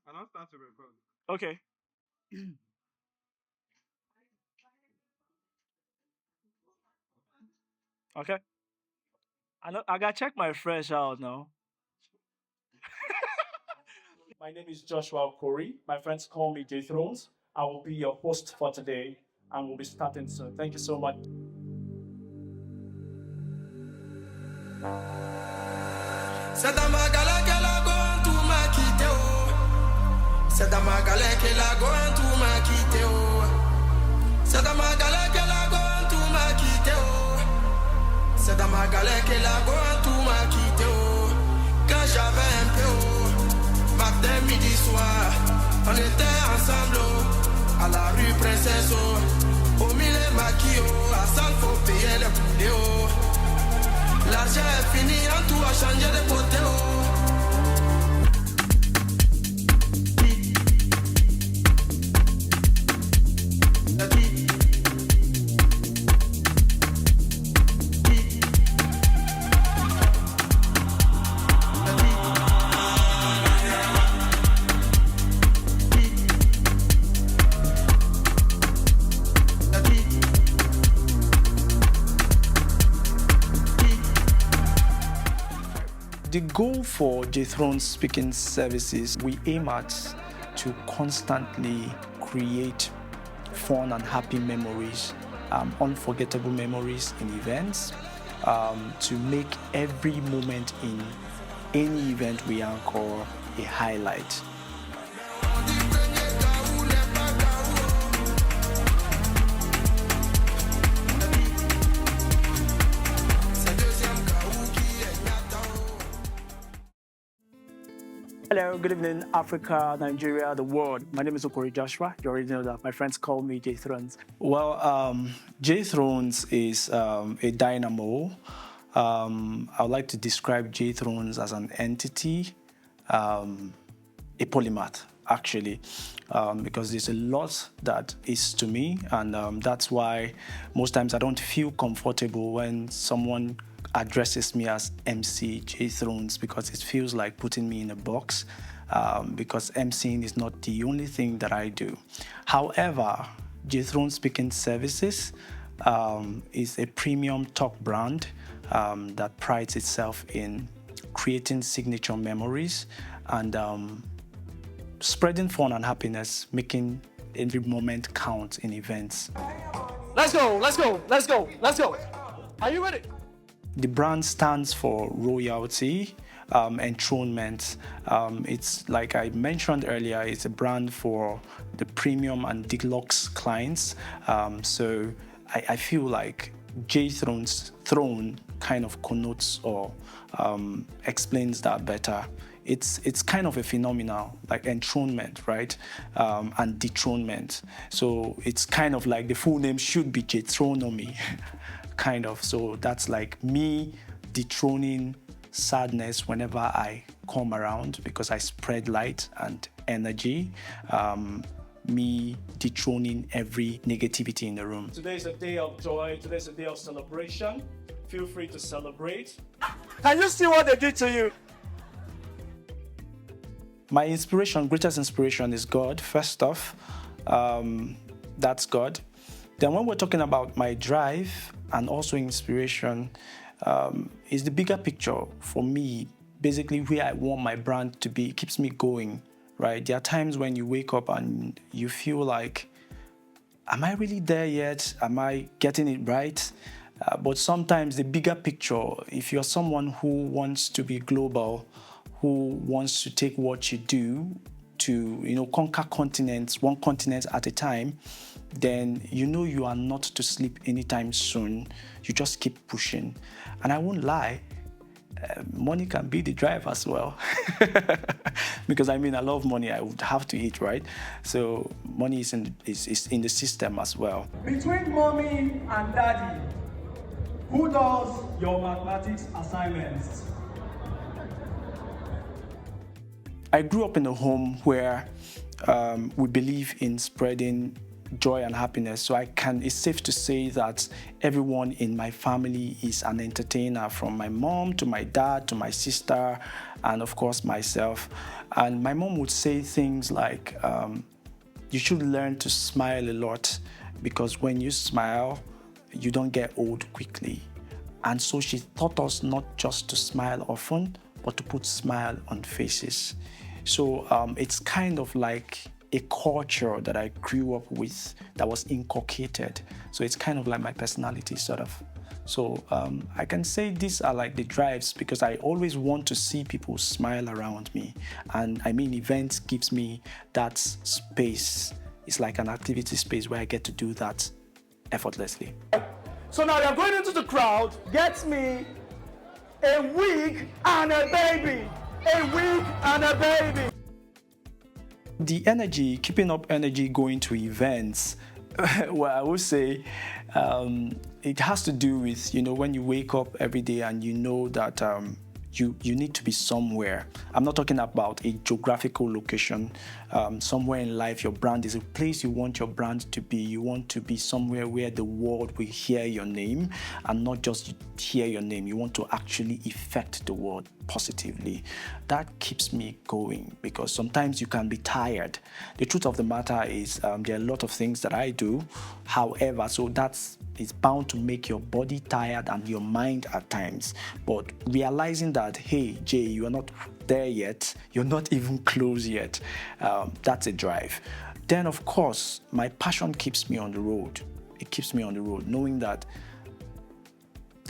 And I'll start to record. Okay. Okay. I gotta check my fresh out now. My name is Joshua Corey. My friends call me Jaythrones. I will be your host for today and we'll be starting soon. Thank you so much. C'est dans ma galère que la gomme tout m'a quitté oh. C'est dans ma galère que la gomme tout m'a quitté oh. C'est dans ma galère que la gomme tout m'a quitté oh. C'est dans ma galère que la gomme tout m'a quitté oh. Quand j'avais un peu oh. Matin, midi, soir, on était ensemble oh. À la rue Princesse oh. Au milieu maquis oh. À salle faut payer les poulets oh. L'argent est fini, en tout a changé de côté. Oh. The goal for Jaythrones speaking services, we aim at to constantly create fun and happy memories, unforgettable memories in events, to make every moment in any event we anchor a highlight. Hello, good evening, Africa, Nigeria, the world. My name is Okori Joshua. You already know that. My friends call me Jaythrones. Well, Jaythrones is a dynamo. I would like to describe Jaythrones as an entity, a polymath, actually, because there's a lot that is to me, and that's why most times I don't feel comfortable when someone addresses me as MC Jaythrones, because it feels like putting me in a box, because MCing is not the only thing that I do. However, Jaythrones Speaking Services is a premium talk brand that prides itself in creating signature memories and spreading fun and happiness, making every moment count in events. Let's go, let's go, let's go, let's go. Are you ready? The brand stands for royalty, enthronement. It's like I mentioned earlier, it's a brand for the premium and deluxe clients. So I feel like Jaythrones throne kind of connotes or explains that better. It's kind of a phenomenon like enthronement, right? And dethronement. So it's kind of like the full name should be Jaythronomy. Kind of. So that's like me dethroning sadness whenever I come around, because I spread light and energy. Me dethroning every negativity in the room. Today is a day of joy. Today is a day of celebration. Feel free to celebrate. Can you see what they did to you? My inspiration, greatest inspiration, is God. First off, that's God. Then when we're talking about my drive and also inspiration, is the bigger picture for me, basically where I want my brand to be. It keeps me going, right? There are times when you wake up and you feel like, am I really there yet? Am I getting it right? But sometimes the bigger picture, if you're someone who wants to be global, who wants to take what you do to, conquer continents, one continent at a time, then you are not to sleep anytime soon. You just keep pushing. And I won't lie, money can be the drive as well. Because I love money. I would have to eat, right? So money is in the system as well. Between mommy and daddy, who does your mathematics assignments? I grew up in a home where we believe in spreading joy and happiness. So it's safe to say that everyone in my family is an entertainer, from my mom to my dad to my sister, and of course myself. And my mom would say things like, you should learn to smile a lot, because when you smile, you don't get old quickly. And so she taught us not just to smile often, but to put smile on faces. So it's kind of like a culture that I grew up with that was inculcated. So it's kind of like my personality, sort of. So I can say these are like the drives, because I always want to see people smile around me. And I mean, events gives me that space. It's like an activity space where I get to do that effortlessly. So now you're going into the crowd, get me a wig and a baby. A wig and a baby. The energy, keeping up energy going to events, well, I would say it has to do with, when you wake up every day and you know that you need to be somewhere. I'm not talking about a geographical location. Somewhere in life, your brand is a place you want your brand to be. You want to be somewhere where the world will hear your name, and not just hear your name. You want to actually affect the world positively. That keeps me going, because sometimes you can be tired. The truth of the matter is there are a lot of things that I do. However, so it's bound to make your body tired and your mind at times. But realizing that, hey, Jay, you are not there yet, you're not even close yet, that's a drive. Then, of course, my passion keeps me on the road. It keeps me on the road, knowing that,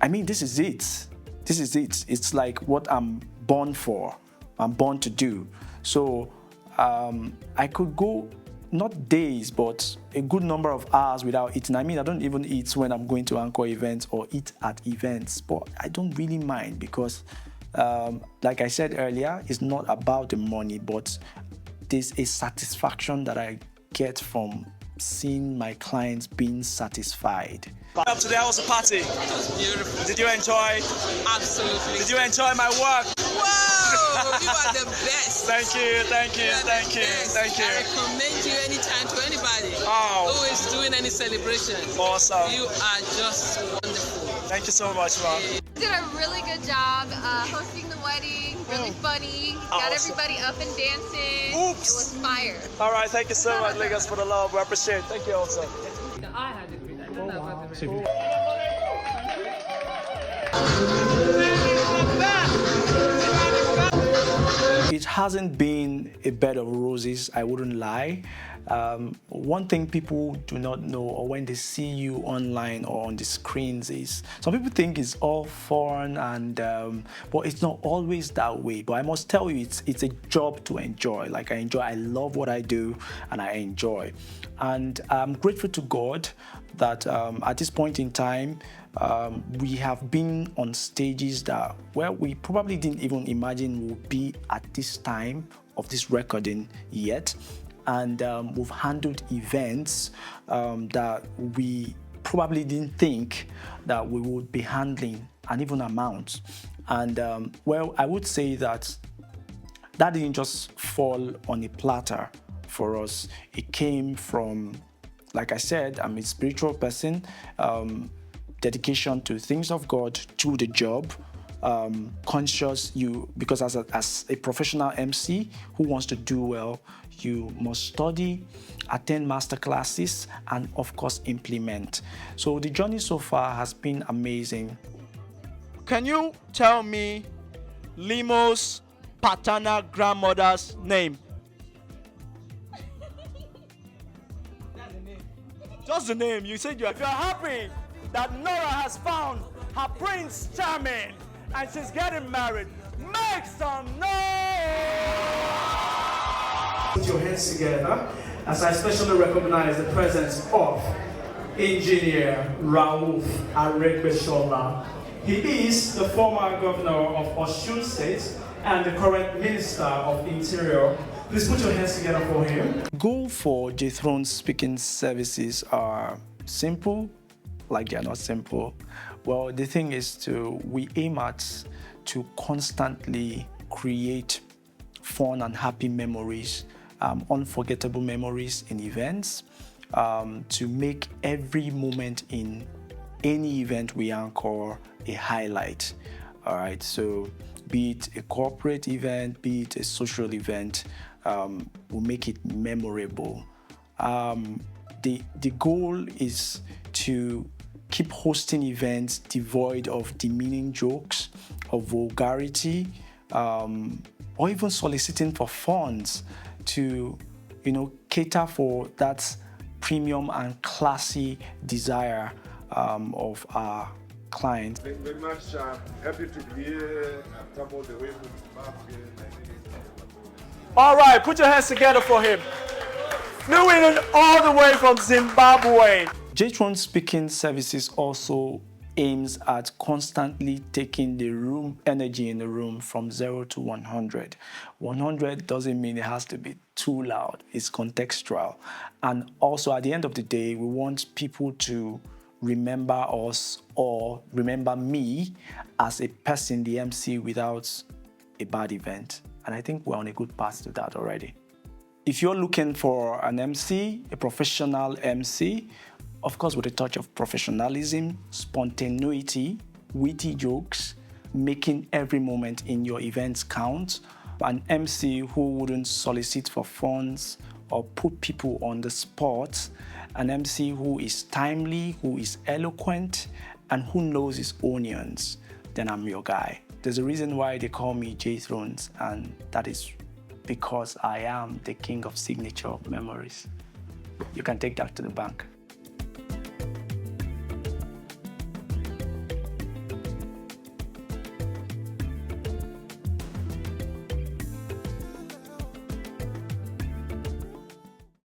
this is it. This is it. It's like what I'm born for. I'm born to do. So I could go not days, but a good number of hours without eating. I don't even eat when I'm going to anchor events or eat at events, but I don't really mind, because like I said earlier, it's not about the money, but there's a satisfaction that I get from seeing my clients being satisfied. Up today, how was the party? It was beautiful. Did you enjoy? Absolutely. Did you enjoy my work? Whoa! You are the best. Thank you. I recommend you anytime to anybody who is doing any celebration. Awesome. You are just wonderful. Thank you so much, man. You did a really good job hosting the wedding. Really funny. Got everybody up and dancing. Oops. It was fire. All right, thank you so much, Lagos, for the love. We appreciate it. Thank you also. I had it with I don't know about the rest. It hasn't been a bed of roses, I wouldn't lie. One thing people do not know, or when they see you online or on the screens, is some people think it's all fun, and but it's not always that way. But I must tell you, it's a job to enjoy. Like I love what I do, and I enjoy. And I'm grateful to God that at this point in time, we have been on stages that we probably didn't even imagine would be at this time of this recording yet. And we've handled events that we probably didn't think that we would be handling, and even amounts. And I would say that didn't just fall on a platter for us. It came from, like I said, I'm a spiritual person, dedication to things of God, to the job, conscious because as a professional MC who wants to do well, you must study, attend master classes, and of course implement. So the journey so far has been amazing. Can you tell me Limo's paternal grandmother's name? Just the name. You said If you're happy that Nora has found her Prince Charming and she's getting married, make some noise! Put your hands together as I especially recognize the presence of Engineer Raouf Aregbesola. He is the former governor of Osun State and the current Minister of Interior. Please put your hands together for him. Goal for Jaythrones speaking services are simple, like they are not simple. Well, the thing is we aim at to constantly create fun and happy memories, unforgettable memories in events, to make every moment in any event we anchor a highlight. All right, so be it a corporate event, be it a social event, we'll make it memorable. The goal is to keep hosting events devoid of demeaning jokes, of vulgarity, or even soliciting for funds to, cater for that premium and classy desire of our clients. Very much happy to be here. I've come all the way from Zimbabwe. All right, put your hands together for him. Flew in all the way from Zimbabwe. Jaythrones Speaking Services also aims at constantly taking the room energy in the room from 0 to 100. 100 doesn't mean it has to be too loud. It's contextual. And also at the end of the day, we want people to remember us or remember me as a person, the MC, without a bad event. And I think we're on a good path to that already. If you're looking for an MC, a professional MC, of course with a touch of professionalism, spontaneity, witty jokes, making every moment in your events count, an MC who wouldn't solicit for funds or put people on the spot, an MC who is timely, who is eloquent, and who knows his onions, then I'm your guy. There's a reason why they call me Jaythrones, and that is because I am the king of signature memories. You can take that to the bank.